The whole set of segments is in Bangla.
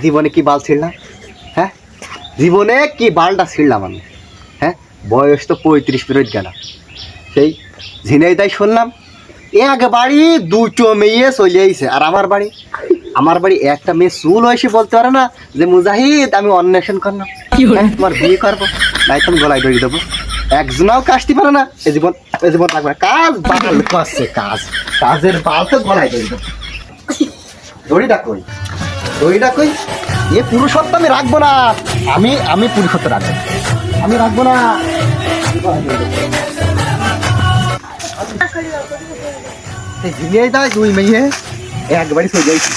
জীবনে কি বাল ছিড়লাম? হ্যাঁ, জীবনে কি বালটা ছিড়লাম আমি? হ্যাঁ, বয়স তো 35 পেরোত গেল। সেই ঝিনাইদাই শুনলাম এক বাড়ি দুটো মেয়ে চলে আইছে, আর আমার বাড়ি একটা মেয়ে চুল হয়েছে বলতে পারে না যে মুজাহিদ আমি অন্বেষণ করলাম, তোমার বিয়ে করবো, নাই তুমি গলায় দড়ি দেবো। একজনাও কাশতে পারে না, এ জীবন লাগবে না। কাজ বাল করছে, কাজের বাল তো গলায় দড়ি দেবো। দড়িটা কই এ পুরুষত্ব আমি রাখবো না, আমি পুরুষত্ব রাখবো, আমি রাখবো না। দুই মেয়ে একবারই চলে যাইছি,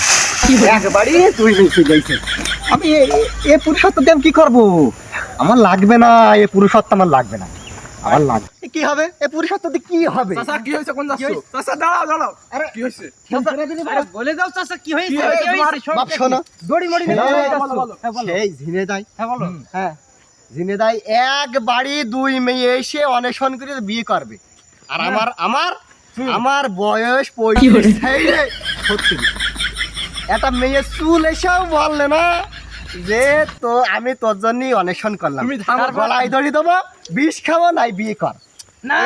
আমি এ পুরুষত্ব দিয়ে আমি কি করবো? আমার লাগবে না, এ পুরুষত্ব আমার লাগবে না, আমার লাগবে কি হবে? এ পুরুষত্ব দিয়ে কি হবে? চাচা কি হইছে? কোন যাচ্ছ? চাচা দাঁড়াও। আরে কি হইছে? আরে বলে দাও চাচা কি হইছে? বাপ শোনো, দড়ি মড়ি নিয়ে বলো। সেই ঝিনেদাই, হ্যাঁ বলো। হ্যাঁ ঝিনেদাই এক বাড়ি দুই মেয়ে এসে অন্বেষণ করে বিয়ে করবে, আর আমার বয়স 35। একটা মেয়ে চুল এসেও বললে না যে তো আমি তোর জন্যই অন্বেষণ করলাম, তুমি থামো, গলায় দড়ি দেবো, বিষ খাবো নাই বিয়ে কর। না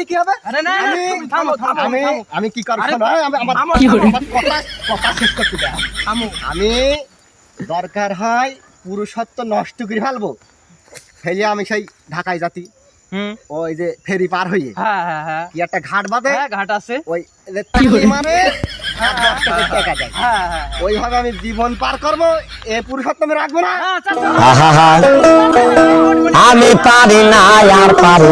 কি হবে? আরে না তুমি থামো। আমি কি করবো? আমার কথা শেষ করতে দাও। আমি দরকার হয় পুরুষত্ব নষ্ট করে ফেলবো, ফেলে আমি সেই ঢাকায় জাতি ওই যে ফেরি পার হইয়ে হ্যাঁ কি একটা ঘাট বাঁধে, ঘাট আছে। ওই যে তালি মারে আর 10 টাকা টাকা যায়, হ্যাঁ ওইভাবে আমি জীবন পার করবো। এ পুরুষত্ব আমি রাখবো না। চাচা আমি পারি না আর পারি